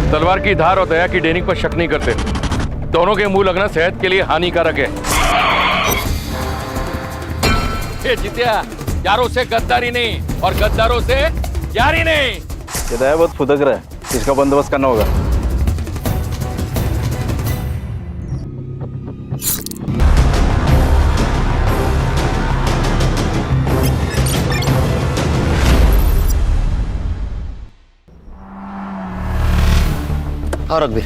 तलवार की धार और दया की डेनिंग पर शक नहीं करते। दोनों के मुंह लगना सेहत के लिए हानिकारक है। ये जितिया, यारों से गद्दारी नहीं और गद्दारों से यारी नहीं। ये दया बहुत फुदक रहा है, इसका बंदोबस्त करना होगा। और रघुवीर,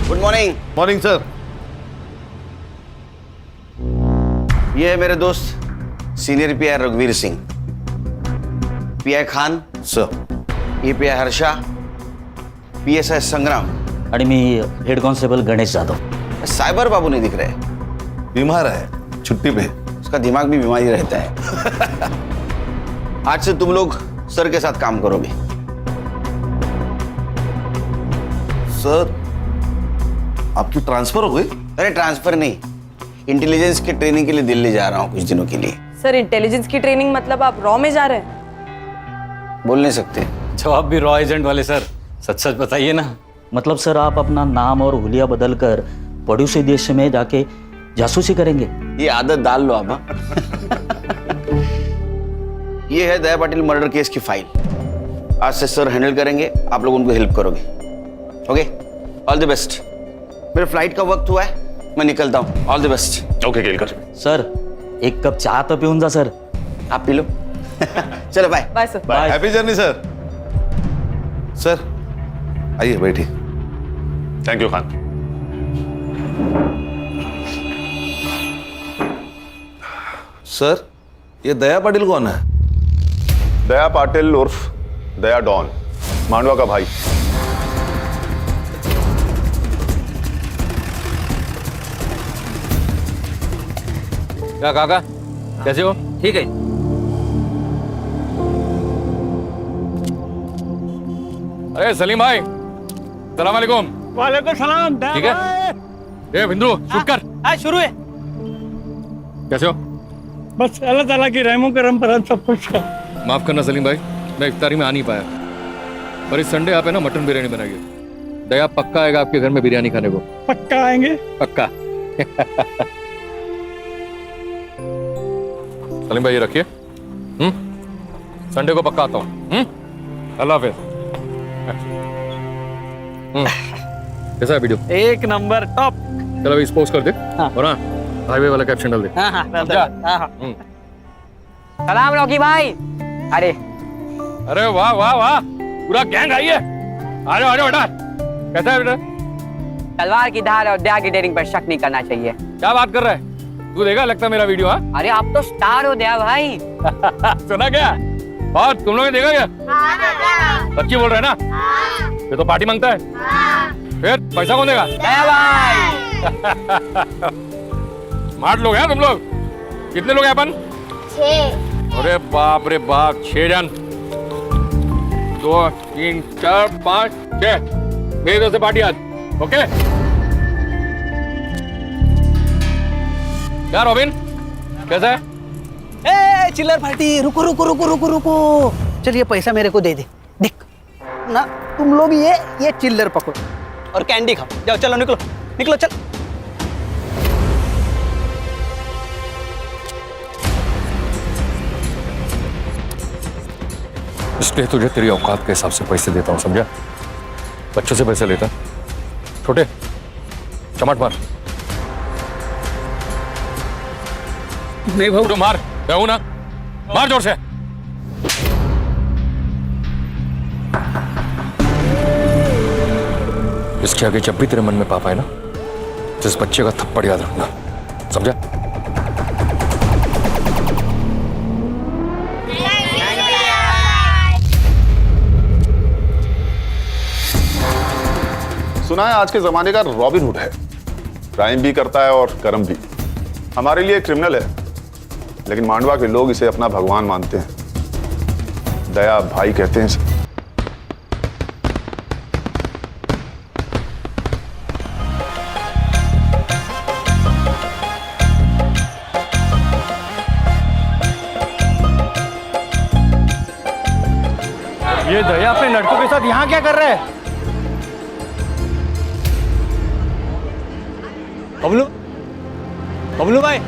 गुड मॉर्निंग। Morning sir. ये है मेरे दोस्त सीनियर पीआई रघुवीर सिंह, पीआई खान सर, ये पीआई हर्षा, पीएसआई संग्राम आणि मी head constable Ganesh Jadhav. Cyber बाबू नहीं दिख रहे, बीमार है, छुट्टी पे। उसका दिमाग भी बीमारी रहता है। आज से तुम लोग सर के साथ काम करोगे। सर, आपकी ट्रांसफर हो गई? अरे ट्रांसफर नहीं, इंटेलिजेंस के ट्रेनिंग के लिए दिल्ली जा रहा हूँ कुछ दिनों के लिए। सर इंटेलिजेंस की ट्रेनिंग मतलब आप रॉ में जा रहे हैं? बोल नहीं सकते। जवाब भी रॉ एजेंट वाले सर, सच सच बताइए ना। मतलब सर आप अपना नाम और हुलिया बदल कर पड़ोसी देश में जाके जासूसी करेंगे? ये आदत डाल लो आप। ये है दया पाटिल मर्डर केस की फाइल। आज से सर हैंडल करेंगे, आप लोग उनको हेल्प करोगे। Okay, all the best. मेरे फ्लाइट का वक्त हुआ है, मैं निकलता हूँ। All the best. Okay Kelkar. Sir एक कप चहा तो पिऊन जा सर। आप पी लो। चलो bye. Bye sir. Bye. Happy journey sir. Sir आइए बैठिए। Thank you Khan. सर, ये दया पाटिल कौन है? दया पाटिल उर्फ दया डॉन, मांडवा का भाई। क्या काका, कैसे हो? ठीक है। अरे सलीम भाई, सलाम वालेकुम। वालेकुम सलाम। ठीक है। ए बिंदु, शूट कर। हाँ शुरू है। कैसे हो? बस अल्लाह ताला की रहमो करम पर हम सब कुछ है। माफ करना सलीम भाई, मैं इफ्तारी में आ नहीं पाया। पर इस संडे आप है ना मटन बिरयानी बनाइए। दया पक्का आएगा आपके घर में बिरयानी खाने को। पक्का आएंगे। पक्का। सलीम भाई ये रखिए। संडे को पक्का आता हूँ। अल्लाह हाफिज। कैसा है वीडियो? एक नंबर टॉप। चलो अभी पोस्ट कर दे। हाँ। और हाँ, हाईवे वाला कैप्शन डाल दे। हाँ हाँ समझा? सलाम रॉकी भाई। अरे अरे वाह वाह वाह, पूरा गैंग आई है। आ जाओ बेटा। कैसा है बेटा? तलवार की धार और दया की डेयरिंग पर शक नहीं करना चाहिए। क्या बात कर रहा है? तू देखा लगता मेरा वीडियो? हाँ। अरे आप तो स्टार हो दया भाई। सुना क्या? और तुम लोगों ने देखा क्या? सच्ची बोल रहे हैं ना? ये तो पार्टी मांगता है। फिर पैसा कौन देगा? दया भाई। स्मार्ट लोग हैं तुम लोग। कितने लोग हैं अपन? 6। अरे बाप रे बाप, 6 जन। 2 3 4 5 6 मेरी तरफ से पार्टी आज। ओके क्या रॉबिन, कैसा है? ए चिल्लर पार्टी, रुको रुको रुको रुको रुको। चल ये पैसा मेरे को दे दे। देख ना, तुम लोग ये चिल्लर पकड़ो और कैंडी खाओ। जाओ चलो, निकलो निकलो चल। इसलिए तुझे तेरी औकात के हिसाब से पैसे देता हूँ, समझा? बच्चों से पैसे लेता छोटे, चमट मार। नहीं भाऊ, तो मार, कहूँ ना, मार जोर से। इसके आगे जब भी तेरे मन में पाप आए ना, तो इस बच्चे का थप्पड़ याद रखना, समझा? सुना है आज के जमाने का रॉबिन हुड है, क्राइम भी करता है और कर्म भी। हमारे लिए क्रिमिनल है, लेकिन मांडवा के लोग इसे अपना भगवान मानते हैं। दया भाई कहते हैं इसे। ये दया अपने लड़कों के साथ यहाँ क्या कर रहा है? बबलू, बबलू भाई,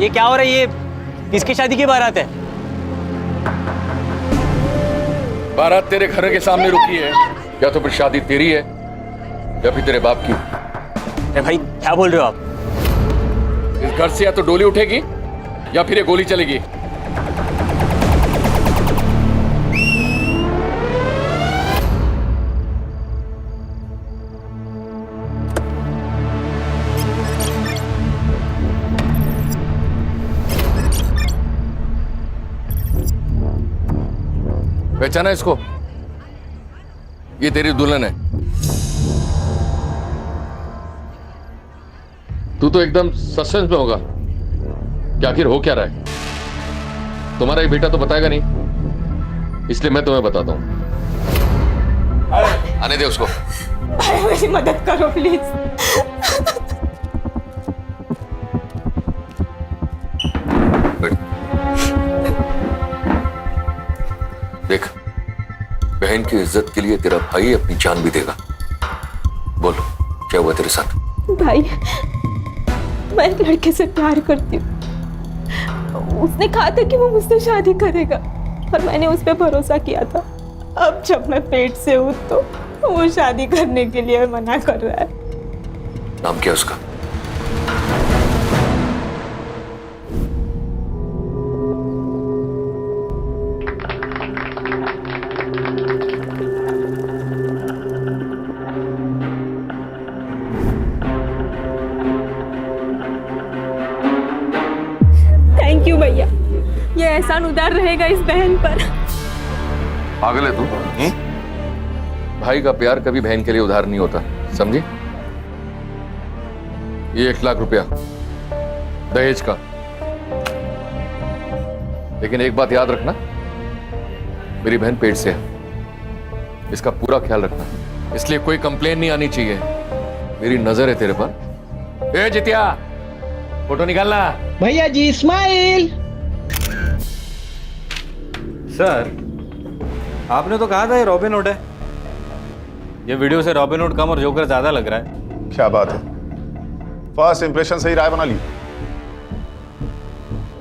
ये क्या हो रहा है? ये किसकी शादी की बारात है? बारात तेरे घर के सामने रुकी है, या तो फिर शादी तेरी है या फिर तेरे बाप की। अरे भाई क्या बोल रहे हो आप? इस घर से या तो डोली उठेगी या फिर ये गोली चलेगी। पहचाना इसको? ये तेरी दुल्हन है। तू तो एकदम सस्पेंस में होगा कि आखिर हो क्या रहा है। तुम्हारा ये बेटा तो बताएगा नहीं, इसलिए मैं तुम्हें बताता हूं। आने दे उसको। मेरी मदद करो प्लीज। देख, बहन की इज्जत के लिए तेरा भाई अपनी जान भी देगा। बोल, क्या हुआ तेरे साथ? भाई, मैं एक लड़के से प्यार करती हूँ। उसने कहा था कि वो मुझसे शादी करेगा और मैंने उस पर भरोसा किया था। अब जब मैं पेट से हूँ तो वो शादी करने के लिए मना कर रहा है। नाम क्या उसका? थैंक यू भैया, ये एहसान उधार रहेगा इस बहन पर। पागल है तू? भाई का प्यार कभी बहन के लिए उधार नहीं होता, समझी? ये 1 लाख रुपया दहेज का। लेकिन एक बात याद रखना, मेरी बहन पेट से है, इसका पूरा ख्याल रखना। इसलिए कोई कंप्लेन नहीं आनी चाहिए। मेरी नजर है तेरे पर। ए जितिया, फोटो निकालना। भैया जी स्माइल। सर, आपने तो कहा था ये रॉबिन हुड है। ये वीडियो से रॉबिन हुड कम और जोकर ज्यादा लग रहा है। क्या बात है, फर्स्ट इंप्रेशन से ही राय बना ली।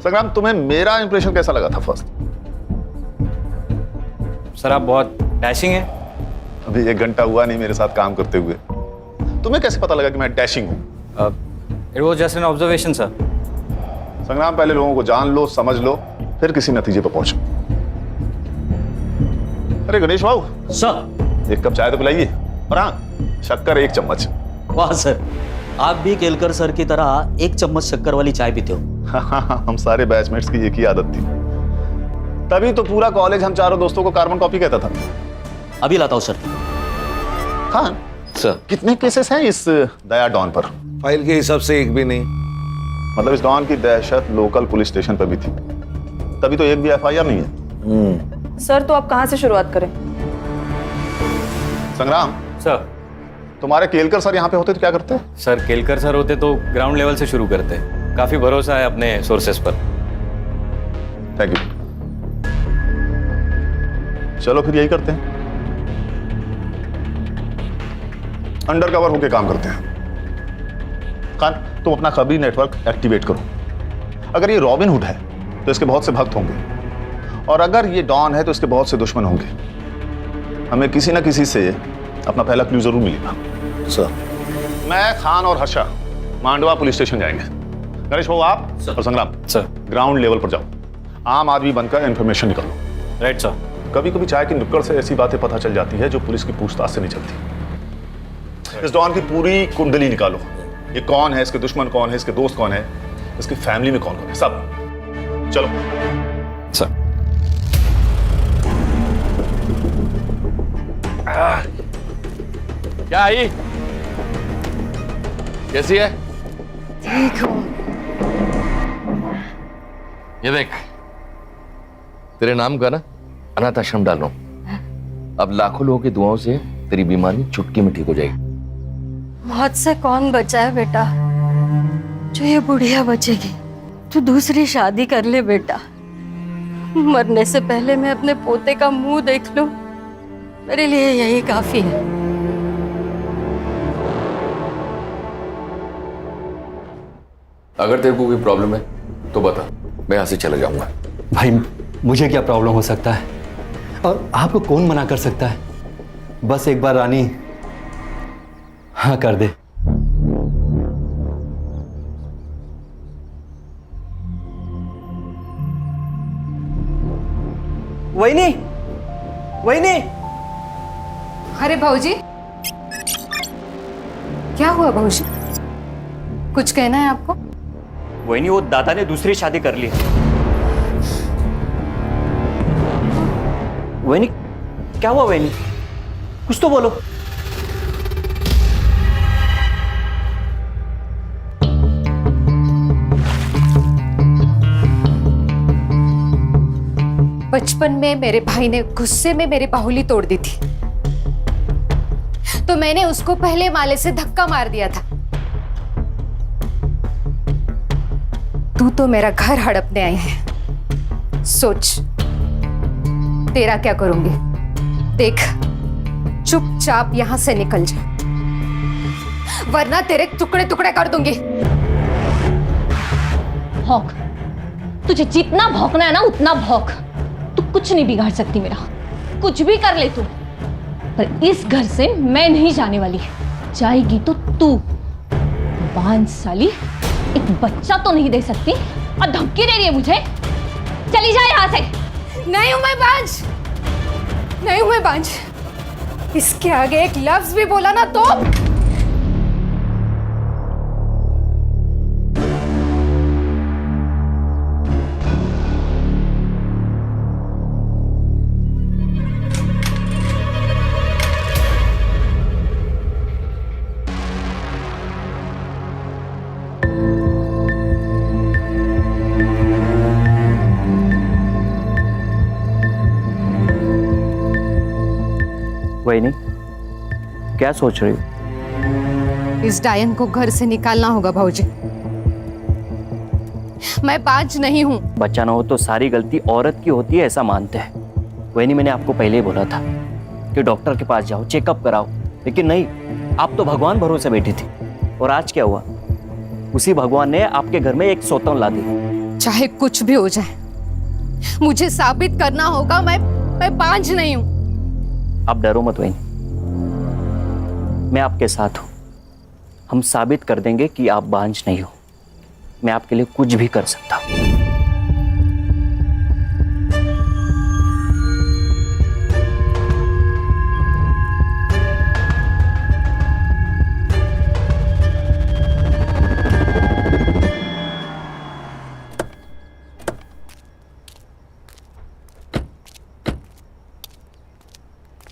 संग्राम, तुम्हें मेरा इंप्रेशन कैसा लगा था फर्स्ट? सर, आप बहुत डैशिंग हैं। अभी 1 घंटा हुआ नहीं मेरे साथ काम करते हुए, तुम्हें कैसे पता लगा कि मैं डैशिंग हूं? It was just an observation sir. संग्राम, पहले लोगों को जान लो, समझ लो, फिर किसी नतीजे पर पहुंचो। अरे गणेश बाबू, सर। 1 कप चाय तो पिलाइए। और हाँ, शक्कर 1 चम्मच। वाह सर, आप भी केलकर सर की तरह 1 चम्मच शक्कर वाली चाय पीते हो। हम सारे बैचमेट्स की एक ही आदत थी, तभी तो पूरा कॉलेज हम चारों दोस्तों को कार्बन कॉपी कहता था। अभी लाता हूँ सर। हाँ सर, कितने केसेस हैं इस दया डॉन पर? फाइल के हिसाब से एक भी नहीं। मतलब इस डॉन की दहशत लोकल पुलिस स्टेशन पर भी थी, तभी तो एक भी FIR नहीं है। सर, तो आप कहाँ से शुरुआत करें? संग्राम सर। तुम्हारे केलकर सर यहाँ पे होते तो क्या करते? सर, केलकर सर होते तो ग्राउंड लेवल से शुरू करते। काफी भरोसा है अपने सोर्सेस पर। Thank you. चलो फिर यही करते हैं, अंडर कवर होके काम करते हैं। खान, तुम अपना खबरी नेटवर्क एक्टिवेट करो। अगर ये रॉबिन हुड है तो इसके बहुत से भक्त होंगे, और अगर ये डॉन है तो इसके बहुत से दुश्मन होंगे। हमें किसी ना किसी से अपना पहला क्लू जरूर मिलेगा। सर, मैं, खान और हर्षा मांडवा पुलिस स्टेशन जाएंगे। नरेश बाबू, आप और संग्राम सर। ग्राउंड लेवल पर जाओ, आम आदमी बनकर इंफॉर्मेशन निकालो। Right sir. कभी कभी चाय की नुक्कड़ से ऐसी बातें पता चल जाती है जो पुलिस की पूछताछ से नहीं चलती। इस डॉन की पूरी कुंडली निकालो। ये कौन है, इसके दुश्मन कौन है, इसके दोस्त कौन है, इसकी फैमिली में कौन कौन है, सब। चलो सर। क्या आई? कैसी है? ठीक हूँ। ये देख, तेरे नाम का ना अनाथ आश्रम डाल रहा हूं। अब लाखों लोगों की दुआओं से तेरी बीमारी चुटकी में ठीक हो जाएगी। मौत से कौन बचा है बेटा? जो ये बुढ़िया बचेगी। तू दूसरी शादी कर ले बेटा, मरने से पहले मैं अपने पोते का मुंह देख लूं, मेरे लिए यही काफी है। अगर तेरे को कोई प्रॉब्लम है तो बता, मैं यहाँ से चला जाऊंगा। भाई मुझे क्या प्रॉब्लम हो सकता है और आपको कौन मना कर सकता है? बस एक बार रानी हाँ कर दे। वहीनी, वहीनी। अरे भाऊजी, क्या हुआ भाऊजी? कुछ कहना है आपको? वही नहीं, वो दादा ने दूसरी शादी कर ली। वही नहीं, क्या हुआ वही नहीं? कुछ तो बोलो। बचपन में मेरे भाई ने गुस्से में मेरी बाहुली तोड़ दी थी, तो मैंने उसको पहले माले से धक्का मार दिया था। तू तो मेरा घर हड़पने आई है, सोच तेरा क्या करूंगी। देख, चुपचाप यहां से निकल जा, वरना तेरे टुकड़े टुकड़े कर दूंगी। भौंक, तुझे जितना भौंकना है ना उतना भौंक। तू कुछ नहीं बिगाड़ सकती मेरा, कुछ भी कर ले तू, पर इस घर से मैं नहीं जाने वाली। जाएगी तो तू। बांझ साली, एक बच्चा तो नहीं दे सकती और धमकी दे रही है मुझे। चली जा यहाँ से। नहीं हूं मैं बांझ, नहीं हूं मैं बांझ। इसके आगे एक लफ्ज भी बोला ना तो वही नहीं, क्या सोच रही हो? इस डायन को घर से निकालना होगा भाऊजी। मैं बांझ नहीं हूं। बच्चा ना हो तो सारी गलती औरत की होती है, ऐसा मानते हैं। वही नहीं, मैंने आपको पहले ही बोला था कि डॉक्टर के पास जाओ, चेकअप कराओ, लेकिन नहीं, आप तो भगवान भरोसे बैठी थी। और आज क्या हुआ? उसी भगवान ने आपके घर में एक सौतन ला दी। चाहे कुछ भी हो जाए, मुझे साबित करना होगा मैं बांझ नहीं हूं। आप डरो मत वही, मैं आपके साथ हूं। हम साबित कर देंगे कि आप बांझ नहीं हो। मैं आपके लिए कुछ भी कर सकता हूं।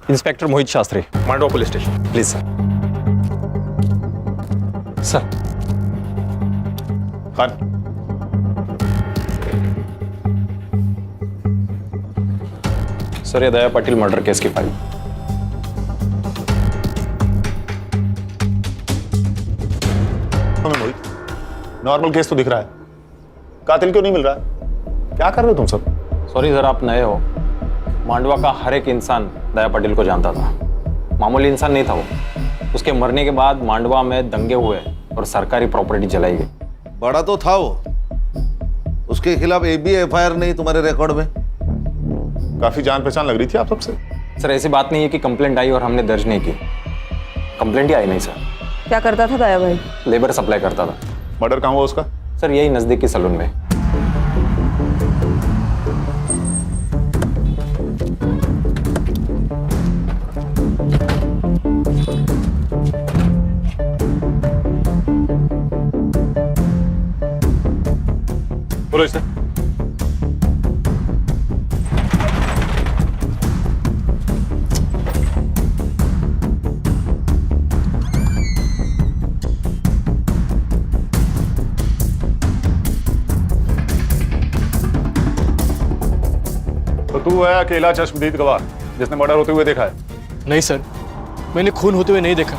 Inspector Mohit Shastri, Mandwa police station. Please sir. Sir. Khan, sir, ये दया पाटिल मर्डर केस की फाइल। मोहित, नॉर्मल केस तो दिख रहा है, कातिल क्यों नहीं मिल रहा है? क्या कर रहे हो तुम सब? सॉरी सर, आप नए हो। मांडवा का हर एक इंसान दया पाटिल को जानता था। मामूली इंसान नहीं था वो। उसके मरने के बाद मांडवा में दंगे हुए और सरकारी प्रॉपर्टी जलाई गई। बड़ा तो था वो, उसके खिलाफ एक भी एफआईआर नहीं तुम्हारे रिकॉर्ड में। काफी जान पहचान लग रही थी आप सबसे। सर, ऐसी बात नहीं है कि कंप्लेंट आई और हमने दर्ज नहीं की। कंप्लेंट ही आई नहीं सर। क्या करता था दया भाई? लेबर सप्लाई करता था। मर्डर कहाँ हुआ उसका? सर, यही नजदीकी सलून में। बोलो इसे। तो तू है अकेला चश्मदीद गवाह जिसने मर्डर होते हुए देखा है? नहीं सर, मैंने खून होते हुए नहीं देखा।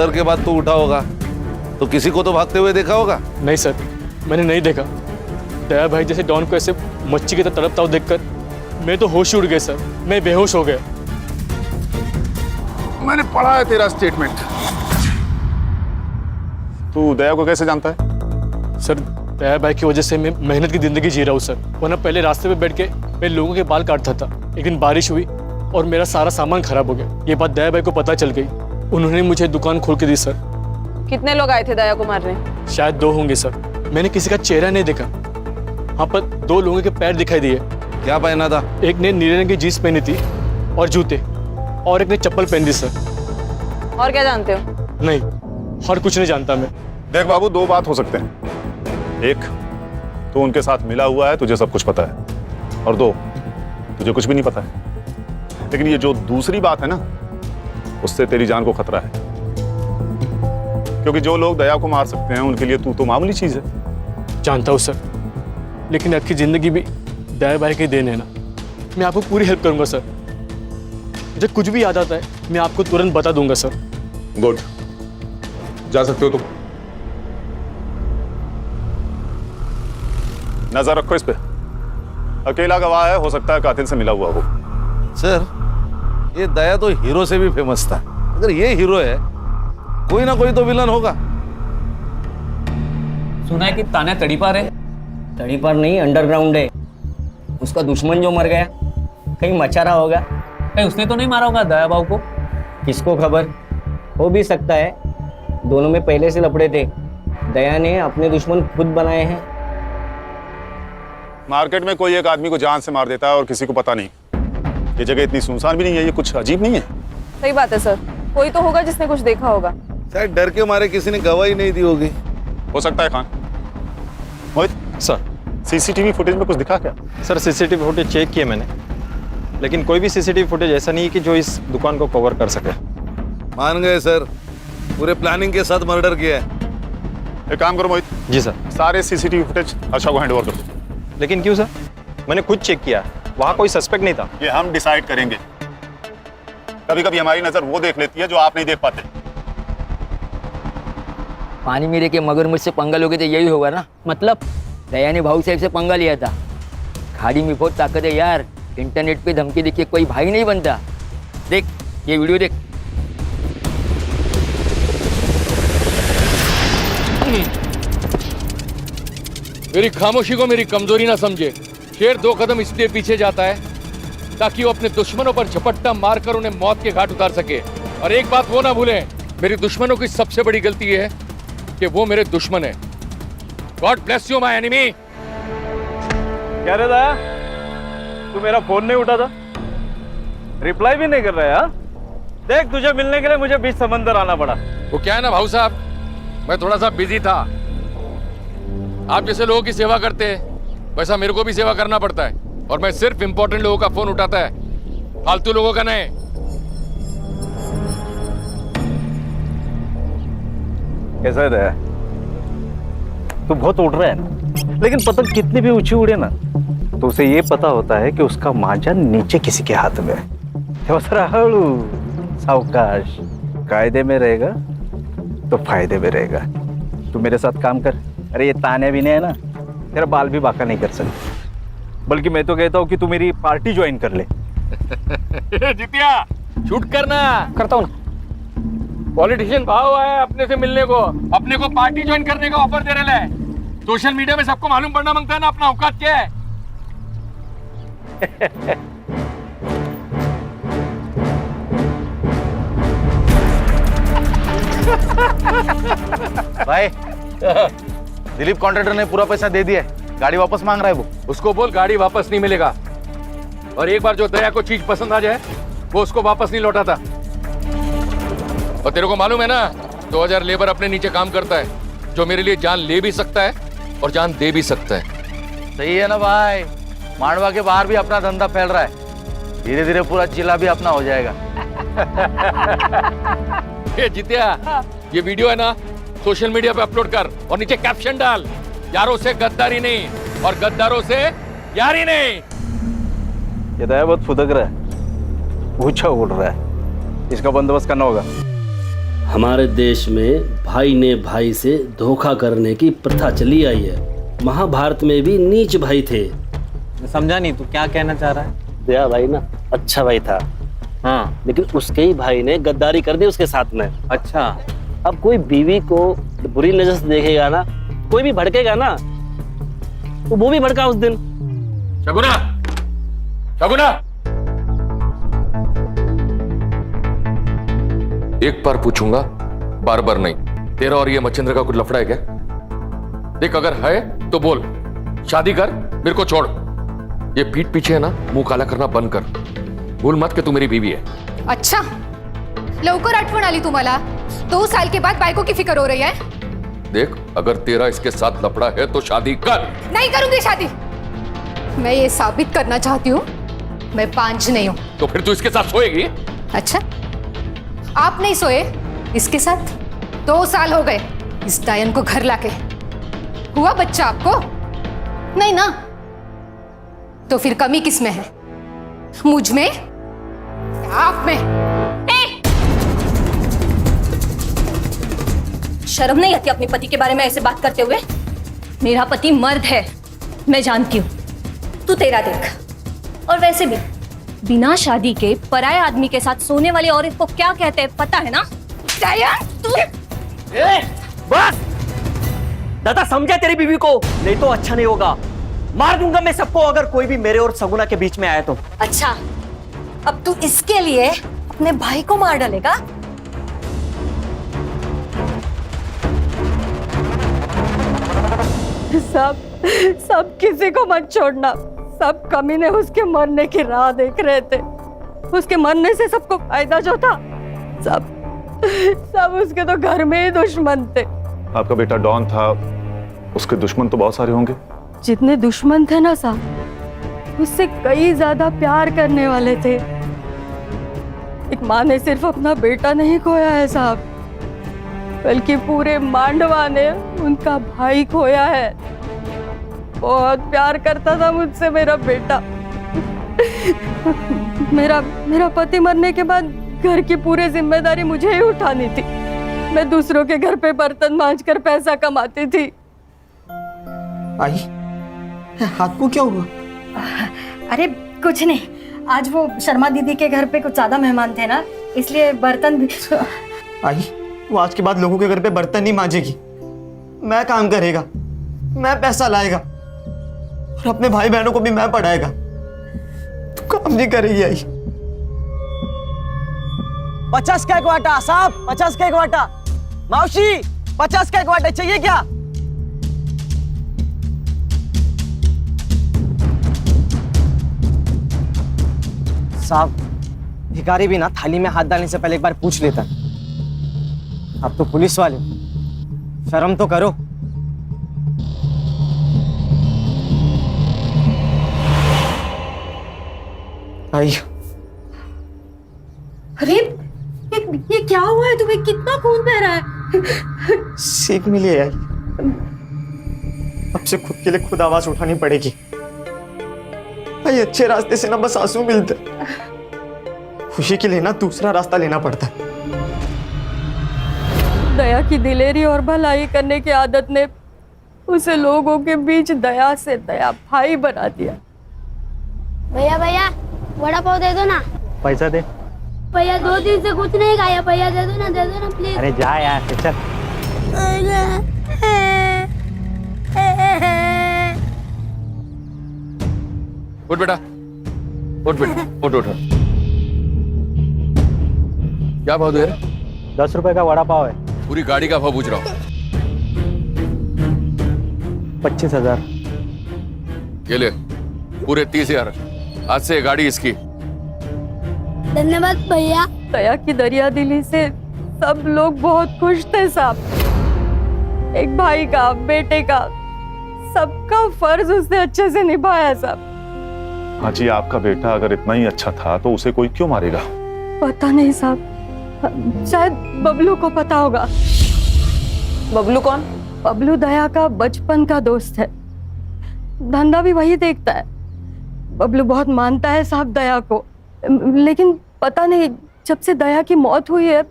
मर्डर के बाद तू उठा होगा तो किसी को तो भागते हुए देखा होगा। नहीं सर, मैंने नहीं देखा। दया भाई जैसे डॉन को ऐसे मच्छी की तरह तड़पता हुआ देखकर मैं तो होश उड़ गए सर, मैं बेहोश हो गया। मैंने पढ़ा है तेरा स्टेटमेंट। तू दया को कैसे जानता है? सर दया भाई की वजह से मैं मेहनत की जिंदगी जी रहा हूँ सर, वरना पहले रास्ते पे बैठ के मैं लोगों के बाल काटता था। एक दिन बारिश हुई और मेरा सारा सामान खराब हो गया। ये बात दया भाई को पता चल गई, उन्होंने मुझे दुकान खोल के दी सर। कितने लोग आए थे दया को मारने? शायद 2 होंगे सर, मैंने किसी का चेहरा नहीं देखा। हाँ पर 2 लोगों के पैर दिखाई दिए। क्या पहना था? एक ने नीले रंग की जीन्स पहनी थी और जूते, और एक ने चप्पल पहनी थी सर। और क्या जानते हो? नहीं, और कुछ नहीं जानता मैं। देख बाबू, 2 बात हो सकते हैं। एक, तू उनके साथ मिला हुआ है, तुझे सब कुछ पता है, और 2, तुझे कुछ भी नहीं पता है। लेकिन ये जो दूसरी बात है ना, उससे तेरी जान को खतरा है, क्योंकि जो लोग दया को मार सकते हैं उनके लिए तू तो मामूली चीज है। जानता हूँ सर, लेकिन आपकी जिंदगी भी दया भाई की देन है ना। मैं आपको पूरी हेल्प करूंगा सर। मुझे कुछ भी याद आता है मैं आपको तुरंत बता दूंगा सर। गुड, जा सकते हो तुम। नजर रखो इस पे, अकेला गवाह है, हो सकता है कातिल से मिला हुआ हो। सर, ये दया तो हीरो से भी फेमस था। अगर ये हीरो है, कोई ना कोई तो विलन होगा। सुना है कि तान्या तड़ीपार है। तड़ीपार नहीं, अंडरग्राउंड है। उसका दुश्मन जो मर गया, कहीं मचा रहा होगा। कहीं उसने तो नहीं मारा होगा दया बाबू को? किसको खबर, हो भी सकता है। दोनों में पहले से लपड़े थे। दया ने अपने दुश्मन खुद बनाए हैं। मार्केट में कोई एक आदमी को जान से मार देता है और किसी को पता नहीं। ये जगह इतनी सुनसान भी नहीं है, ये कुछ अजीब नहीं है? सही बात है सर, कोई तो होगा जिसने कुछ देखा होगा। शायद डर के मारे किसी ने गवाही नहीं दी होगी। हो सकता है। खान, मोहित सर, सीसीटीवी फुटेज में कुछ दिखा क्या? सर सीसीटीवी फुटेज चेक किए मैंने, लेकिन कोई भी सीसीटीवी फुटेज ऐसा नहीं है कि जो इस दुकान को कवर कर सके। मान गए सर, पूरे प्लानिंग के साथ मर्डर किया है। एक काम करो मोहित। जी सर। सारे सीसीटीवी फुटेज हर्षा को हैंड ओवर कर दो। लेकिन क्यों सर? मैंने खुद चेक किया, वहाँ कोई सस्पेक्ट नहीं था। ये हम डिसाइड करेंगे। कभी कभी हमारी नजर वो देख लेती है जो आप नहीं देख पाते। पानी में रह के मगरमच्छ से पंगा लोगे तो यही होगा ना। मतलब दया ने भाऊ साहब से पंगा लिया था। खाड़ी में बहुत ताकत है यार। इंटरनेट पे धमकी देख के कोई भाई नहीं बनता। देख ये वीडियो देख। मेरी खामोशी को मेरी कमजोरी ना समझे। शेर 2 कदम इसलिए पीछे जाता है ताकि वो अपने दुश्मनों पर झपट्टा मारकर उन्हें मौत के घाट उतार सके। और एक बात वो ना भूलें, मेरी दुश्मनों की सबसे बड़ी गलती ये है कि वो मेरे दुश्मन है। God bless you my enemy. क्या रे दया, तू मेरा फोन नहीं उठाता, रिप्लाई भी नहीं कर रहा है? हाँ? देख, तुझे मिलने के लिए मुझे बीच समंदर आना पड़ा। वो क्या है ना भाऊ साहब, मैं थोड़ा सा बिजी था। आप जैसे लोगों की सेवा करते हैं वैसा मेरे को भी सेवा करना पड़ता है, और मैं सिर्फ इंपॉर्टेंट लोगों का फोन उठाता है, फालतू लोगों का नहीं। कैसा है दया, तू बहुत उड़ रहा है ना, लेकिन पतंग कितनी भी ऊंची उड़े ना तो उसे ये पता होता है कि उसका मांझा नीचे किसी के हाथ में है। हळू सावकाश, कायदे में रहेगा तो फायदे में रहेगा। तू मेरे साथ काम कर। अरे ये तान्या भी नहीं है ना, तेरा बाल भी बाका नहीं कर सकती। बल्कि मैं तो कहता हूँ कि तू मेरी पार्टी ज्वाइन कर ले। जितिया, शूट करना। करता हूँ ना। पॉलिटिशियन भाव आया अपने से मिलने को, अपने को पार्टी ज्वाइन करने का ऑफर दे रहे हैं। सोशल मीडिया में सबको मालूम पड़ना मांगता है ना अपना औकात क्या है। भाई, दिलीप कॉन्ट्रैक्टर ने पूरा पैसा दे दिया है, गाड़ी वापस मांग रहा है वो। उसको बोल गाड़ी वापस नहीं मिलेगा, और एक बार जो दया को चीज पसंद आ जाए वो उसको वापस नहीं लौटाता। और तेरे को मालूम है ना, 2000 लेबर अपने नीचे काम करता है, जो मेरे लिए जान ले भी सकता है और जान दे भी सकता है। सही है ना भाई, मांडवा के बाहर भी अपना धंधा फैल रहा है, धीरे धीरे पूरा जिला भी अपना हो जाएगा। ये जितिया, ये वीडियो है ना, सोशल मीडिया पे अपलोड कर और नीचे कैप्शन डाल, यारों से गद्दारी नहीं और गद्दारों से यारी नहीं। ये दया बहुत फुदक रहा है, ऊंचा उड़ रहा है, इसका बंदोबस्त करना होगा। हमारे देश में भाई ने भाई से धोखा करने की प्रथा चली आई है। महाभारत में भी नीच भाई थे। समझा नहीं, तू क्या कहना चाह रहा है? दया भाई ना अच्छा भाई था, हाँ, लेकिन उसके ही भाई ने गद्दारी कर दी उसके साथ में। अच्छा। अब कोई बीवी को बुरी नजर से देखेगा ना, कोई भी भड़केगा ना, तो वो भी भड़का उस दिन। शगुना, शगुना, एक बार पूछूंगा, बार बार नहीं। तेरा और ये मच्छिंद्र का कुछ लफड़ा है क्या? देख, अगर है तो बोल, शादी कर, मेरे को छोड़। ये पीठ पीछे है ना, मुंह काला करना बंद कर। भूल मत कि तू मेरी बीवी है। अच्छा, लवकर आठवण आली तुम्हाला? 2 साल के बाद बायको की फिक्र हो रही है? देख, अगर तेरा इसके साथ लफड़ा है तो शादी कर। नहीं करूंगी शादी। मैं ये साबित करना चाहती हूँ मैं पांच नहीं हूँ। तो फिर तू इसके साथ सोएगी? अच्छा, आप नहीं सोए इसके साथ? 2 साल हो गए इस डायन को घर लाके। हुआ बच्चा आपको? नहीं ना? तो फिर कमी किस में है? मुझ में? आप में? शर्म नहीं आती अपने पति के बारे में ऐसे बात करते हुए? मेरा पति मर्द है, मैं जानती हूँ। तू तेरा देख। और वैसे भी बिना शादी के पराये आदमी के साथ सोने वाली औरत को क्या कहते हैं पता है ना? तू बस दादा, समझा तेरी बीवी को, नहीं तो अच्छा नहीं होगा। मार दूंगा मैं सबको अगर कोई भी मेरे और सगुना के बीच में आया तो। अच्छा, अब तू इसके लिए अपने भाई को मार डालेगा? सब किसी को मत छोड़ना। सब कमीने उसके मरने की राह देख रहे थे। उसके मरने से सबको फायदा जो था, सब उसके तो घर में ही दुश्मन थे। आपका बेटा डॉन था, उसके दुश्मन तो बहुत सारे होंगे। जितने दुश्मन थे ना साहब, उससे कई ज्यादा प्यार करने वाले थे। एक माँ ने सिर्फ अपना बेटा नहीं खोया है साहब, बल्कि पूरे मांडवा ने उनका भाई खोया है। बहुत प्यार करता था मुझसे मेरा बेटा। मेरा पति मरने के बाद घर की पूरी जिम्मेदारी मुझे ही उठानी थी। मैं दूसरों के घर पे बर्तन मांजकर पैसा कमाती थी। आई, हाथ को क्या हुआ? अरे कुछ नहीं, आज वो शर्मा दीदी के घर पे कुछ ज्यादा मेहमान थे ना, इसलिए बर्तन भी। आई, वो आज के बाद लोगों के घर पे बर्तन नहीं मांजेगी। मैं काम करेगा, मैं पैसा लाएगा और अपने भाई बहनों को भी मैं पढ़ाएगा। तू काम नहीं करेगी आई। 50 का एक वाटा साहब, 50 का एक वाटा। मौसी 50 का एक वाटा चाहिए क्या? साहब, भिखारी भी ना थाली में हाथ डालने से पहले एक बार पूछ लेता। आप तो पुलिस वाले, शर्म तो करो। आई, अरे ये क्या हुआ है तुम्हें? कितना खून बह रहा है? सीख मिली है आई। अब से खुद के लिए खुद आवाज उठानी पड़ेगी। भाई अच्छे रास्ते से ना बस आंसू मिलते, खुशी के लिए ना दूसरा रास्ता लेना पड़ता है। दया की दिलेरी और भलाई करने की आदत ने उसे लोगों के बीच दया से दया भाई बना दिया। भैया भैया वड़ा पाव दे दो ना। पैसा दे। भैया 2 दिन से कुछ नहीं खाया। भैया दे दो ना प्लीज। अरे जा यार, चल। उठ बेटा, उठ बेटा, उठ उठ। क्या भाव दे रहे? 10 रुपए का वड़ा पाव है। पूरी गाड़ी का भाव पूछ रहा हूँ। 25,000। ये ले, पूरे 30,000। आज से गाड़ी इसकी। धन्यवाद भैया। दया की दरिया दिली से सब लोग बहुत खुश थे साहब। एक भाई का, बेटे का, सबका फर्ज उसने अच्छे से निभाया साहब। हाँ जी, आपका बेटा अगर इतना ही अच्छा था तो उसे कोई क्यों मारेगा? पता नहीं साहब, शायद बबलू को पता होगा। बबलू कौन? बबलू दया का बचपन का दोस्त है, धंधा भी वही देखता है। बबलू बहुत मानता है साहब दया को, लेकिन पता नहीं जब से दया की मौत हुई है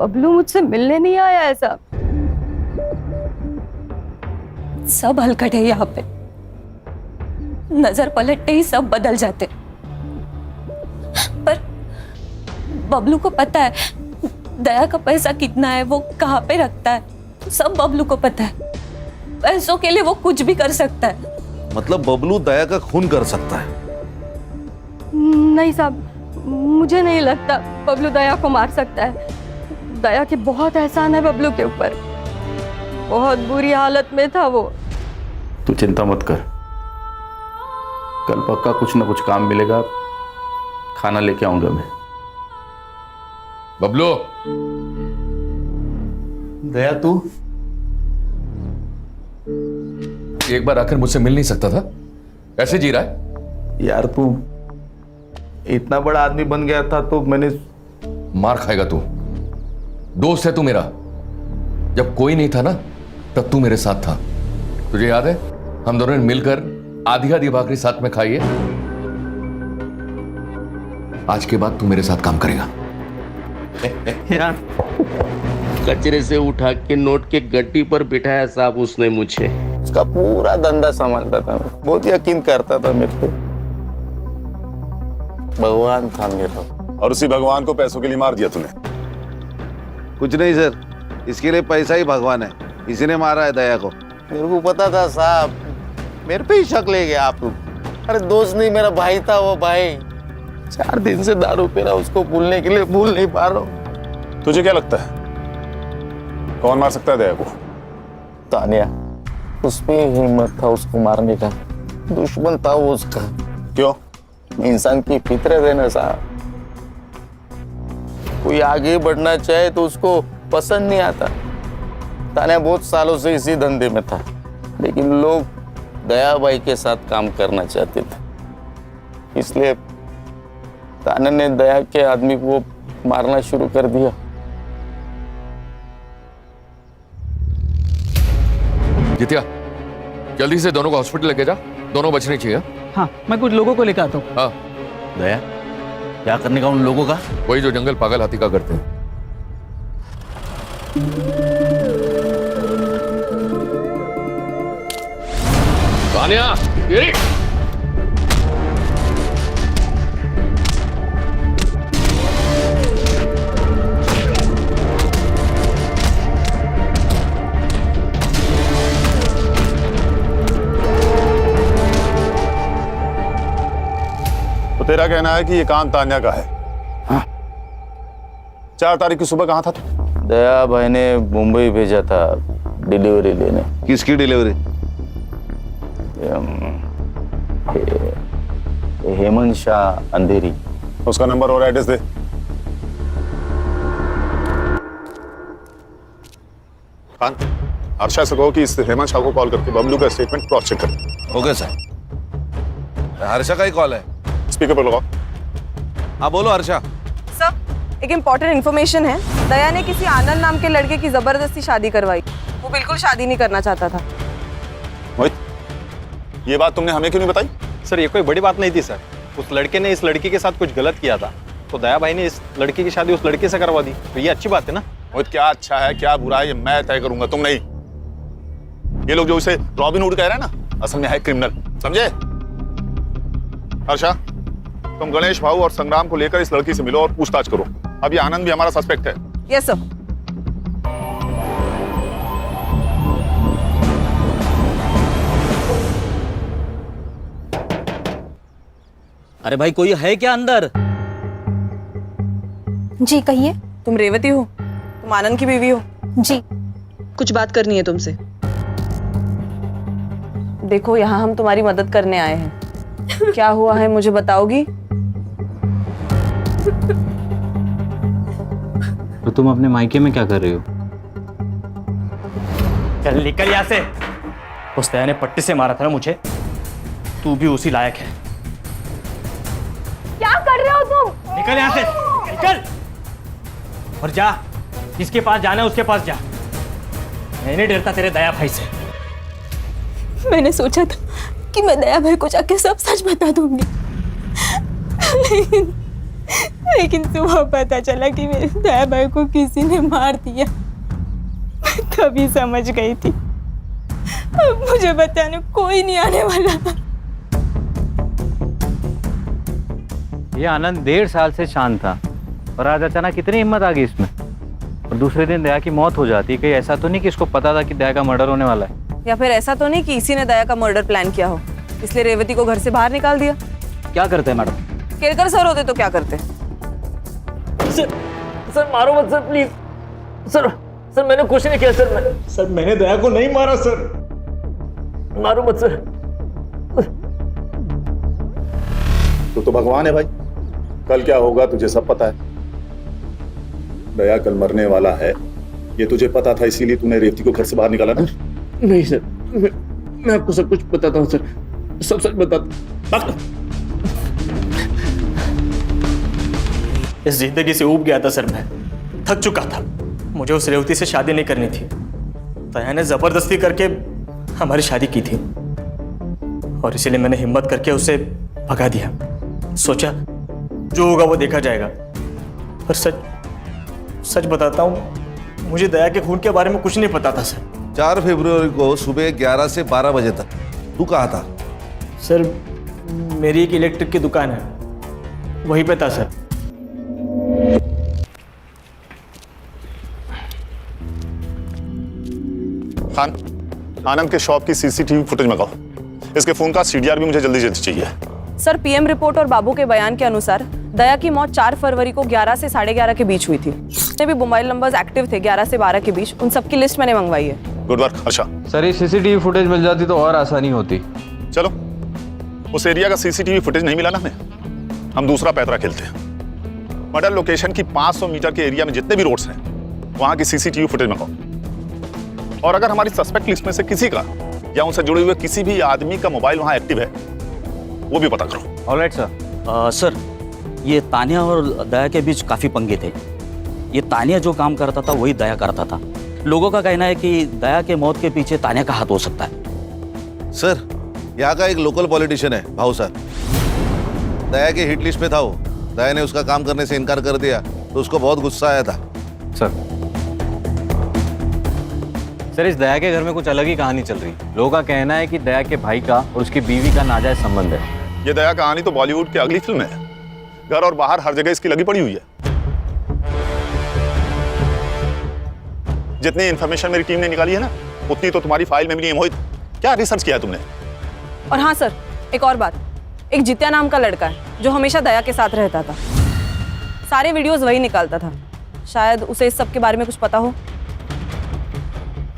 बबलू मुझसे मिलने नहीं आया है साहब। सब हलकट है यहाँ पे, नजर पलटते ही सब बदल जाते। पर बबलू को पता है दया का पैसा कितना है, वो कहाँ पे रखता है, सब बबलू को पता है। पैसों के लिए वो कुछ भी कर सकता है। मतलब बबलू दया का खून कर सकता है? नहीं साहब, मुझे नहीं लगता बबलू दया को मार सकता है। दया के बहुत एहसान है बबलू के ऊपर, बहुत बुरी हालत में था वो। तू चिंता मत कर, कल पक्का कुछ ना कुछ काम मिलेगा, खाना लेके आऊंगा मैं। बबलू, दया तू एक बार आकर मुझसे मिल नहीं सकता था? कैसे जी रहा है? यार तू इतना बड़ा आदमी बन गया था तो मैंने। मार खाएगा तू, दोस्त है तू मेरा। जब कोई नहीं था ना तब तू मेरे साथ था। तुझे याद है हम दोनों ने मिलकर आधी आधी भाकरी साथ में खाई है। आज के बाद तू मेरे साथ काम करेगा। यार कचरे से उठा के नोट के गड्डी पर बिठाया साहब उसने मुझे। उसका पूरा धंधा संभालता था, बहुत यकीन करता था मेरे को। भगवान था मेरा। और उसी भगवान को पैसों के लिए मार दिया तूने? कुछ नहीं सर, इसके लिए पैसा ही भगवान है, इसी ने मारा है दया को। मेरे को पता था साहब, मेरे पे ही शक ले गया आप लोग। अरे दोस्त नहीं, मेरा भाई था वो भाई। 4 दिन से दारू पी रहा, उसको भूलने के लिए भूल नहीं पा रहा हूँ। तुझे क्या लगता है कौन मार सकता है दया को? तानिया, उसमें हिम्मत था उसको मारने का। दुश्मन था वो उसका। क्यों? इंसान की फितरत है ना साहब, कोई आगे बढ़ना चाहे तो उसको पसंद नहीं आता। तानिया बहुत सालों से इसी धंधे में था, लेकिन लोग दया भाई के साथ काम करना चाहते थे, इसलिए तान्या ने दया के आदमी को मारना शुरू कर दिया। जितिया, जल्दी से दोनों को हॉस्पिटल लेके जा, दोनों बचने चाहिए। हाँ, मैं कुछ लोगों को लेकर आता हूँ। हाँ। दया, क्या करने का उन लोगों का? वही जो जंगल पागल हाथी का करते हैं। तानिया, ये तो तेरा कहना है कि ये काम तान्या का है? हाँ। 4 तारीख की सुबह कहाँ था तू? दया भाई ने मुंबई भेजा था डिलीवरी लेने। किसकी डिलीवरी? हेमंत शाह अंधेरी। उसका नंबर और एड्रेस दे। खान, हर्षा से कहो कि इस हेमंत शाह को कॉल करके बबलू का स्टेटमेंट क्रॉस चेक कर। Okay sir. हर्षा का ही कॉल है, स्पीकर पर लगाओ। हाँ बोलो हर्षा। सर, एक इम्पोर्टेंट इन्फॉर्मेशन है। दया ने किसी आनंद नाम के लड़के की जबरदस्ती शादी करवाई। वो बिल्कुल शादी नहीं करना चाहता था। मोहित, ये बात तुमने हमें क्यों नहीं बताई? सर, ये कोई बड़ी बात नहीं थी सर। उस लड़के ने इस लड़की के साथ कुछ गलत किया था, तो दया भाई ने इस लड़की की शादी उस लड़के से करवा दी। तो ये अच्छी बात है ना? मोहित, क्या अच्छा है क्या बुरा है ये मैं तय करूंगा, तुम नहीं। ये लोग जो इसे रॉबिन हुड कह रहे हैं ना, असल में है क्रिमिनल, समझे? हर्षा, तुम गणेश भाऊ और संग्राम को लेकर इस लड़की से मिलो और पूछताछ करो। अब ये आनंद भी हमारा सस्पेक्ट है। Yes sir. अरे भाई, कोई है क्या अंदर? जी कहिए। तुम रेवती हो? तुम आनंद की बीवी हो? जी। कुछ बात करनी है तुमसे। देखो, यहाँ हम तुम्हारी मदद करने आए हैं। क्या हुआ है मुझे बताओगी? तो तुम अपने मायके में क्या कर रही हो? चल निकल यहाँ से। उस दया ने पट्टी से मारा था ना मुझे, तू भी उसी लायक है। क्या कर रहे हो तुम? निकल यहाँ से, निकल और जा, किसके पास जाना है उसके पास जा। मैं नहीं डरता तेरे दया भाई से। मैंने सोचा था कि मैं दया भाई को जाके सब सच बता दूंगी, लेकिन सुबह पता चला कि मेरे दया भाई को किसी ने मार दिया। मैं तभी समझ गई थी अब मुझे बताने कोई नहीं आने वाला। ये आनंद 1.5 साल से शांत था और आज अचानक कितनी हिम्मत आ गई इसमें। और दूसरे दिन दया की मौत हो जाती। कहीं ऐसा तो नहीं कि इसको पता था कि दया का मर्डर होने वाला है? या फिर ऐसा तो नहीं कि इसी ने दया का मर्डर प्लान किया हो, इसलिए रेवती को घर से बाहर निकाल दिया? क्या करते हैं मैडम? केरकर सर होते तो क्या करते? सर मारो मत सर, प्लीज सर मैंने कुछ नहीं किया सर मैंने दया को नहीं मारा सर, मारो मत सर। तू तो भगवान है भाई, कल क्या होगा तुझे सब पता है। दया कल मरने वाला है, ये तुझे पता था, इसीलिए तूने रेवती को घर से बाहर निकाला ना? नहीं सर, मैं आपको सब कुछ बताता हूँ सर, सब सच बताता। इस जिंदगी से ऊब गया था सर, मैं थक चुका था। मुझे उस रेवती से शादी नहीं करनी थी। दया ने जबरदस्ती करके हमारी शादी की थी और इसीलिए मैंने हिम्मत करके उसे भगा दिया। सोचा जो होगा वो देखा जाएगा। पर सच बताता हूँ, मुझे दया के खून के बारे में कुछ नहीं पता था सर। 4 फरवरी को सुबह 11 से 12 बजे तक तू कहाँ था? सर मेरी एक इलेक्ट्रिक की दुकान है, वहीं पे था सर। खान, आनंद के शॉप की सीसीटीवी फुटेज मंगाओ। इसके फोन का सीडीआर भी मुझे जल्दी चाहिए। सर पीएम रिपोर्ट और बाबू के बयान के अनुसार दया की मौत 4 फरवरी को 11 से 11:30 के बीच हुई थी। जितने भी मोबाइल नंबर्स एक्टिव थे 11 से 12 के बीच, उन सबकी लिस्ट मैंने मंगवाई है। Good work Harsha. सर ये सीसीटीवी फुटेज मिल जाती तो और आसानी होती। चलो, उस एरिया का सीसीटीवी फुटेज नहीं मिला ना हमें, हम दूसरा पैतरा खेलते हैं। मर्डर लोकेशन की 500 मीटर के एरिया में जितने भी रोड्स हैं, वहां की सीसीटीवी फुटेज मंगाओ। और अगर हमारी सस्पेक्ट लिस्ट में से किसी का या उनसे जुड़े हुए किसी भी आदमी का मोबाइल वहां एक्टिव है, वो भी पता करो। Alright sir. सर ये तानिया और दया के बीच काफी पंगे थे। ये तानिया जो काम करता था वही दया करता था। लोगों का कहना है कि दया के मौत के पीछे तानिया का हाथ हो सकता है। सर यहाँ का एक लोकल पॉलिटिशियन है भाऊ सर, दया के हिट लिस्ट में था वो। दया ने उसका काम करने से इनकार कर दिया तो उसको बहुत गुस्सा आया था। सर इस दया के घर में कुछ अलग ही कहानी चल रही। लोगों का कहना है कि दया के भाई का और उसकी बीवी का नाजायज संबंध है। ये दया कहानी तो बॉलीवुड की अगली फिल्म है। घर और बाहर हर जगह इसकी लगी पड़ी हुई है। जितनी इंफॉर्मेशन मेरी टीम ने निकाली है ना, उतनी तो तुम्हारी फाइल में भी नहीं है। मोहित, क्या रिसर्च किया है तुमने? और हाँ सर, एक और बात, एक जित्या नाम का लड़का है जो हमेशा दया के साथ रहता था। सारे वीडियोस वही निकालता था। शायद उसे इस सब के बारे में कुछ पता हो।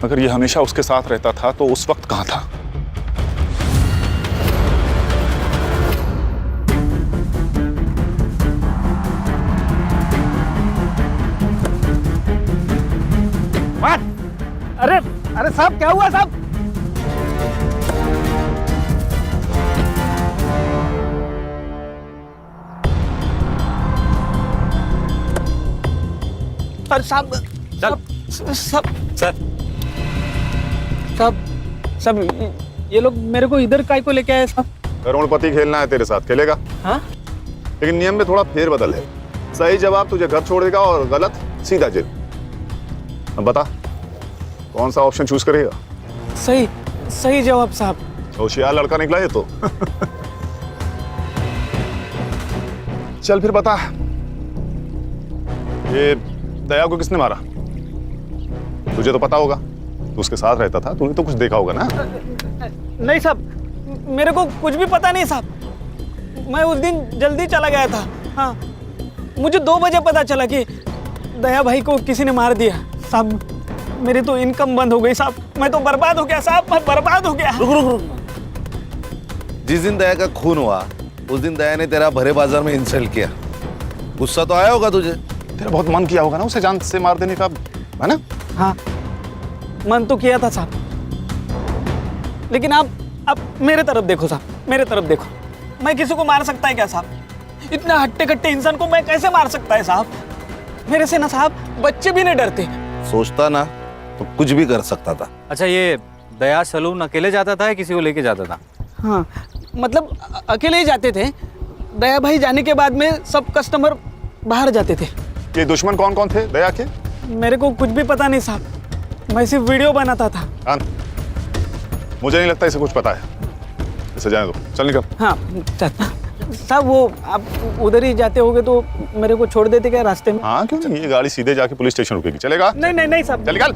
अगर ये हमेशा उसके साथ रहता था तो उस वक्त कहाँ था? अरे साहब क्या हुआ साहब? अरे साहब साहब ये लोग मेरे को इधर काय को लेके आए साहब? करोड़पति खेलना है तेरे साथ, खेलेगा? हाँ? लेकिन नियम में थोड़ा फेरबदल है। सही जवाब तुझे घर छोड़ देगा और गलत सीधा जेल। अब बता कौन सा ऑप्शन चूज करेगा? सही जवाब साहब। होशियार लड़का निकला ये तो। चल फिर बता, ये दया को किसने मारा? तुझे तो पता होगा, तू उसके साथ रहता था, तूने तो कुछ देखा होगा ना? नहीं साहब, मेरे को कुछ भी पता नहीं साहब। मैं उस दिन जल्दी चला गया था। हाँ, मुझे 2 बजे पता चला कि दया भाई को किसी ने मार दिया साहब। मेरी तो इनकम बंद हो गई साहब। मैं तो बर्बाद हो गया साहब, मैं बर्बाद हो गया। रुक। जिस दिन दया का खून हुआ उस दिन दया ने तेरा भरे बाजार में इंसल्ट किया। गुस्सा तो आया होगा तुझे? तेरा बहुत मन किया होगा ना उसे जान से मार देने का, है ना? हाँ, मन तो किया था साहब। लेकिन आप मेरे तरफ देखो साहब, मेरे तरफ देखो। मैं किसी को मार सकता है क्या साहब? इतना हट्टे कट्टे इंसान को मैं कैसे मार सकता है साहब? मेरे से ना साहब बच्चे भी नहीं डरते। सोचता ना तो कुछ भी कर सकता था। अच्छा ये दया सलून अकेले जाता था या किसी को लेके जाता था? हाँ, मतलब अकेले ही जाते थे। दया भाई जाने के बाद में सब कस्टमर बाहर जाते थे। ये दुश्मन कौन कौन थे दया के? मेरे को कुछ भी पता नहीं साहब, मैं सिर्फ वीडियो बनाता था। मुझे नहीं लगता इसे कुछ पता है, इसे जाने दो, चल निकल। हाँ साहब, वो आप उधर ही जाते होगे तो मेरे को छोड़ देते क्या रास्ते में? हाँ क्यों नहीं, ये गाड़ी सीधे जाके पुलिस स्टेशन रुकेगी, चलेगा? नहीं नहीं नहीं साहब, चल निकल।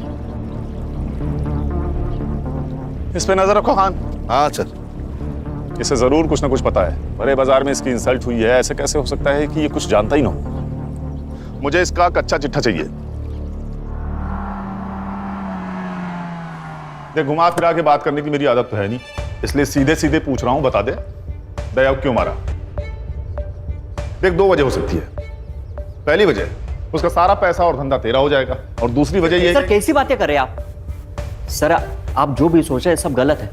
इस पे नजर रखो खान। हाँ चल। इसे जरूर कुछ ना कुछ पता है, बड़े बाजार में इसकी इंसल्ट हुई है, ऐसे कैसे हो सकता है कि ये कुछ जानता ही ना हो? मुझे इसका कच्चा चिट्ठा चाहिए। देख, घुमा फिरा के बात करने की मेरी आदत तो है नहीं, इसलिए सीधे सीधे पूछ रहा हूं, बता दे दया को क्यों मारा? देख, 2 वजह हो सकती है। पहली वजह, उसका सारा पैसा और धंधा तेरा हो जाएगा, और दूसरी वजह ये। सर कैसी बातें कर रहे हैं आप? सर आप जो भी सोच रहे हैं सब गलत है।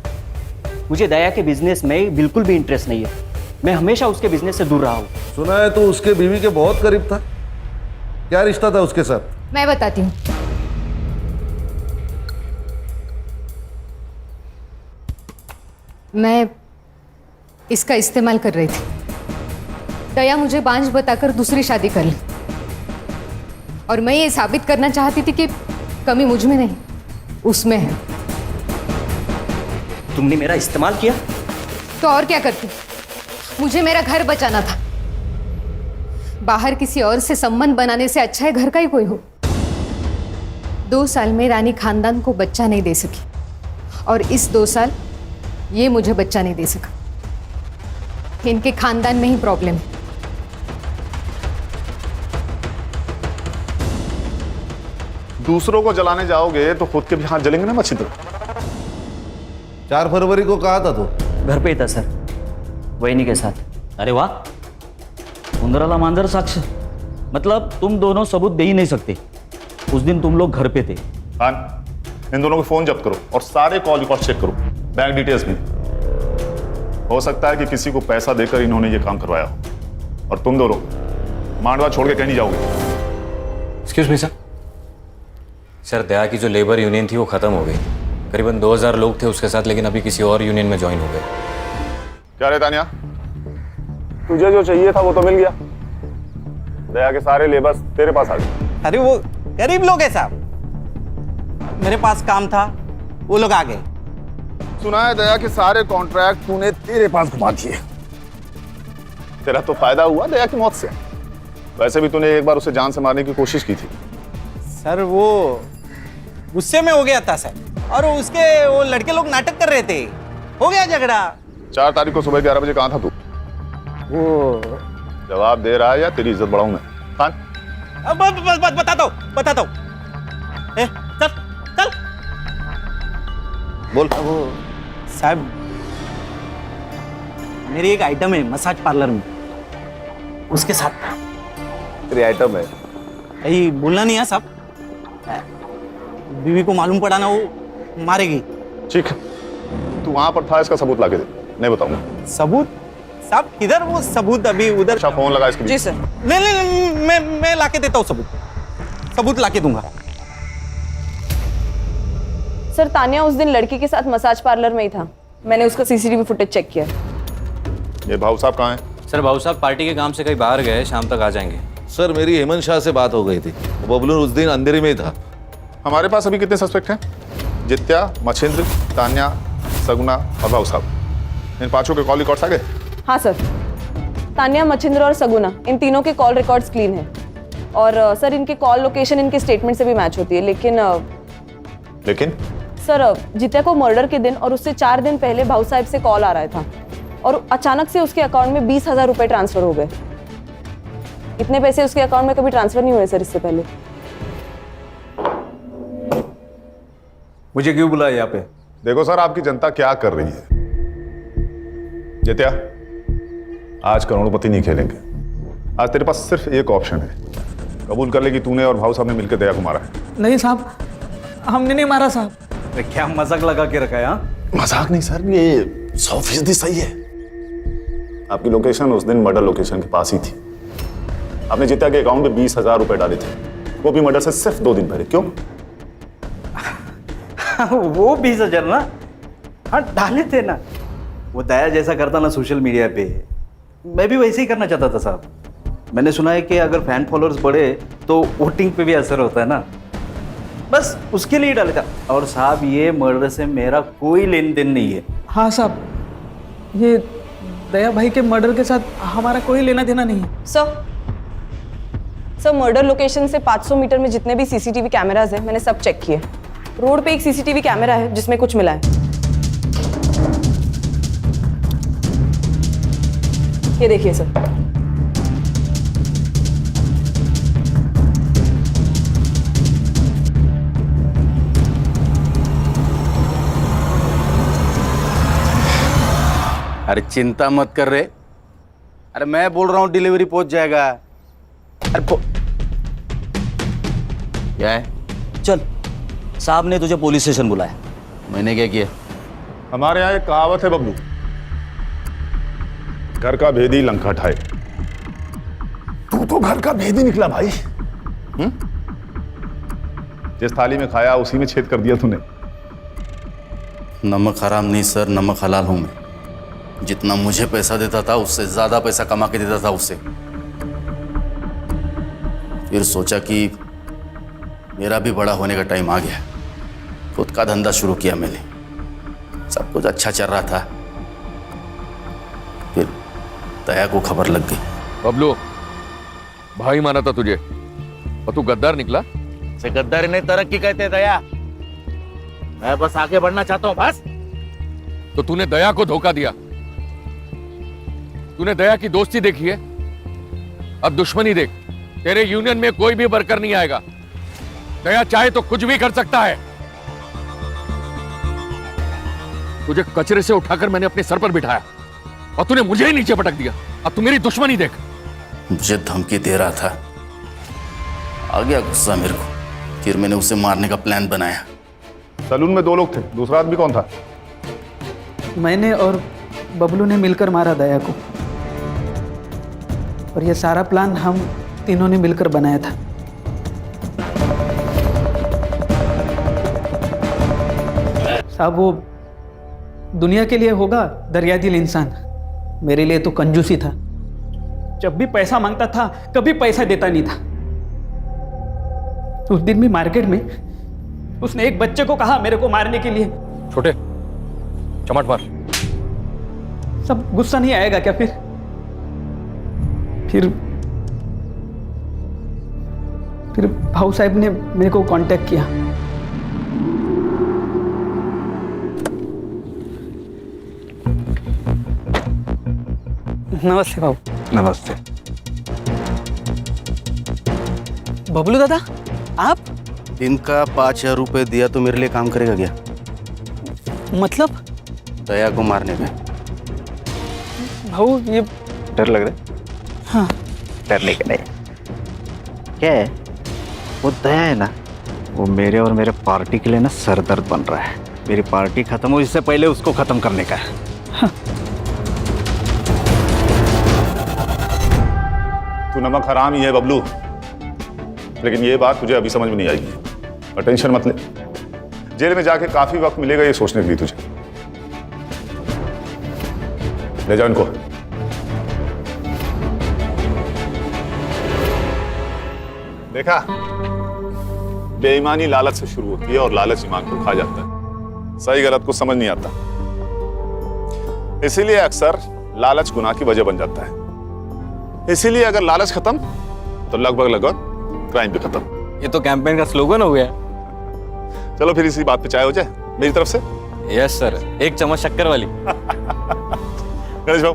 मुझे दया के बिजनेस में बिल्कुल भी इंटरेस्ट नहीं है, मैं हमेशा उसके बिजनेस से दूर रहा हूँ। सुना है तो उसके बीवी के बहुत करीब था, क्या रिश्ता था उसके साथ? मैं बताती हूँ। मैं इसका इस्तेमाल कर रही थी। दया मुझे बांझ बताकर दूसरी शादी कर ली, और मैं ये साबित करना चाहती थी कि कमी मुझ में नहीं उसमें है। तुमने मेरा इस्तेमाल किया? तो और क्या करती? मुझे मेरा घर बचाना था। बाहर किसी और से संबंध बनाने से अच्छा है घर का ही कोई हो। 2 साल में रानी खानदान को बच्चा नहीं दे सकी, और इस 2 साल ये मुझे बच्चा नहीं दे सका। इनके खानदान में ही प्रॉब्लम है। दूसरों को जलाने जाओगे तो खुद के भी हाथ जलेंगे ना मच्छिंद्र। 4 फरवरी को कहा था तो? घर पे ही था सर, वहीनी के साथ। अरे वाह, सुंदराला मांजर साक्ष, मतलब तुम दोनों सबूत दे ही नहीं सकते। उस दिन तुम लोग घर पे थे। खान, इन दोनों के फोन जब्त करो और सारे कॉल रिकॉर्ड चेक करो, बैंक डिटेल्स भी। हो सकता है कि किसी को पैसा देकर इन्होंने ये काम करवाया हो, और तुम दोनों मांडवा छोड़ के कहीं नहीं जाओगे। Excuse me sir. सर, दया की जो लेबर यूनियन थी वो खत्म हो गई। करीबन 2000 लोग थे उसके साथ, लेकिन अभी किसी और यूनियन में ज्वाइन हो गए। क्या रे तानिया, तुझे जो चाहिए था वो तो मिल गया। दया के सारे लेबर्स तेरे पास आ गए। अरे वो गरीब लोग हैं साहब, मेरे पास काम था, वो लोग आ गए। सुना है दया के सारे कॉन्ट्रैक्ट तूने तेरे पास घुमा दिए। तेरा तो फायदा हुआ दया की मौत से। वैसे भी तूने एक बार उसे जान से मारने की कोशिश की थी। सर वो गुस्से में हो गया था सर, और उसके वो लड़के लोग नाटक कर रहे थे, हो गया झगड़ा। 4 तारीख को सुबह 11 बजे कहाँ था तू? वो जवाब दे रहा है या तेरी इज्जत बढ़ाऊं मैं? खान, बताता हूँ। चल चल बोल। वो साहब, मेरी एक आइटम है मसाज पार्लर में, उसके साथ तेरी आइटम है? यही बोलना नहीं है साहब, बीवी को मालूम पड़ा ना वो मारेगी। ठीक है, तू वहां पर था, इसका सबूत लाके दे। नहीं बताऊंगा। सबूत? साहब किधर वो सबूत? अभी उधर। अच्छा, फोन लगा इसके। जी सर। नहीं, मैं लाके देता हूँ सबूत लाके दूंगा। सर, तानिया उस दिन लड़की के साथ मसाज पार्लर में ही था, मैंने उसका सीसीटीवी फुटेज चेक किया। ये भाऊ साहब कहाँ हैं? सर, भाऊ साहब पार्टी के काम से कहीं बाहर गए, शाम तक आ जाएंगे। सर, मेरी हेमंत शाह से बात हो गई थी, बबलू उस दिन अंधेरे में ही था। हमारे पास अभी कितने सस्पेक्ट हैं? जित्या, मच्छिंद्र, तान्या, सगुना और भाऊ साहब। इन 5 के कॉल रिकॉर्ड्स आ गए? हाँ सर, तान्या, मच्छिंद्र और सगुना, इन तीनों के कॉल रिकॉर्ड्स क्लीन हैं। और सर, इनके कॉल लोकेशन इनके स्टेटमेंट से भी मैच होती है। लेकिन सर, जित्या को मर्डर के दिन और उससे 4 दिन पहले भाऊ साहब से कॉल आ रहा था, और अचानक से उसके अकाउंट में 20,000 रुपए ट्रांसफर हो गए। इतने पैसे उसके अकाउंट में कभी ट्रांसफर नहीं हुए सर इससे पहले। मुझे क्यों बुलाया यहाँ पे? देखो सर, आपकी जनता क्या कर रही है। जित्या, आज करोड़पति नहीं खेलेंगे। आज तेरे पास सिर्फ एक ऑप्शन है, कबूल कर ले कि तूने और भाऊ साहब ने मिलकर दया को मारा है। नहीं साहब, हमने नहीं मारा साहब। क्या मजाक लगा के रखा है? हाँ, मजाक नहीं सर, ये 100% सही है। आपकी लोकेशन उस दिन मर्डर लोकेशन के पास ही थी। आपने जित्या के अकाउंट में 20,000 रुपए डाले थे, वो भी मर्डर से सिर्फ 2 दिन पहले। क्यों? वो 20,000 ना, हाँ डाले थे ना। वो दया जैसा करता ना सोशल मीडिया पे, मैं भी वैसे ही करना चाहता था साहब। मैंने सुना है कि अगर फैन फॉलोअर्स बढ़े तो वोटिंग पे भी असर होता है ना, बस उसके लिए डाला था। और साहब ये मर्डर से मेरा कोई लेन देन नहीं है। हाँ साहब, ये दया भाई के मर्डर के साथ हमारा कोई लेना देना नहीं है। सर मर्डर लोकेशन से 500 मीटर में जितने भी सीसीटीवी कैमराज है मैंने सब चेक किए। रोड पे एक सीसीटीवी कैमरा है जिसमें कुछ मिला है। ये देखिए सर। अरे चिंता मत कर रहे, अरे मैं बोल रहा हूँ डिलीवरी पहुंच जाएगा। अरे क्या है? चल, साहब ने तुझे पुलिस स्टेशन बुलाया। मैंने क्या किया? हमारे यहाँ एक कहावत है बब्लू, घर का भेदी लंका ठाए। तू तो घर का भेदी निकला भाई। जिस थाली में खाया उसी में छेद कर दिया तूने। नमक हराम नहीं सर, नमक हलाल हूं मैं। जितना मुझे पैसा देता था उससे ज्यादा पैसा कमा के देता था उससे। फिर सोचा कि मेरा भी बड़ा होने का टाइम आ गया, खुद का धंधा शुरू किया मैंने। सब कुछ अच्छा चल रहा था, फिर दया को खबर लग गई। बबलू, भाई माना था तुझे और तू गद्दार निकला। से गद्दारी नहीं, तरक्की कहते दया। मैं बस आगे बढ़ना चाहता हूं बस। तो तूने दया को धोखा दिया। तूने दया की दोस्ती देखी है, अब दुश्मनी देख। तेरे यूनियन में कोई भी वर्कर नहीं आएगा। दया चाहे तो कुछ भी कर सकता है। तुझे कचरे से उठाकर मैंने अपने सर पर बिठाया और तूने मुझे ही नीचे पटक दिया। अब तू मेरी दुश्मनी देख। मुझे धमकी दे रहा था, आ गया गुस्सा मेरे को। फिर मैंने उसे मारने का प्लान बनाया। सलून में 2 लोग थे, दूसरा आदमी कौन था? मैंने और बबलू ने मिलकर मारा दया को, और ये सारा प्लान हम तीनों ने मिलकर बनाया था। साहब वो दुनिया के लिए होगा दरिया दिल इंसान, मेरे लिए तो कंजूसी था। जब भी पैसा मांगता था कभी पैसा देता नहीं था। उस दिन भी मार्केट में उसने एक बच्चे को कहा मेरे को मारने के लिए। छोटे चमट मार। सब गुस्सा नहीं आएगा क्या? फिर भाऊ साहब ने मेरे को कांटेक्ट किया। नमस्ते भाऊ। नमस्ते। बबलू दादा, आप? दिन का 5,000 रुपए दिया तो मेरे लिए काम करेगा क्या? मतलब? दया को मारने में। भाऊ ये डर लग रहा है? हाँ। डरने का नहीं। क्या है, वो दया है ना, वो मेरे और मेरे पार्टी के लिए ना सरदर्द बन रहा है। मेरी पार्टी खत्म हो इससे पहले उसको खत्म करने का है। हाँ। तू नमक हराम ही है बबलू, लेकिन ये बात तुझे अभी समझ में नहीं आएगी। और टेंशन मत ले, जेल में जाके काफी वक्त मिलेगा ये सोचने के लिए तुझे। ले जाओ इनको। देखा, बेईमानी लालच से शुरू होती है और लालच ईमान को खा जाता है। सही गलत को समझ नहीं आता, इसीलिए अक्सर लालच गुनाह की वजह बन जाता है। इसीलिए अगर लालच खत्म तो लगभग क्राइम भी खत्म। ये तो कैंपेन का स्लोगन हो गया। चलो फिर इसी बात पे चाय हो जाए मेरी तरफ से। यस सर, एक चम्मच शक्कर वाली। गणेश भाऊ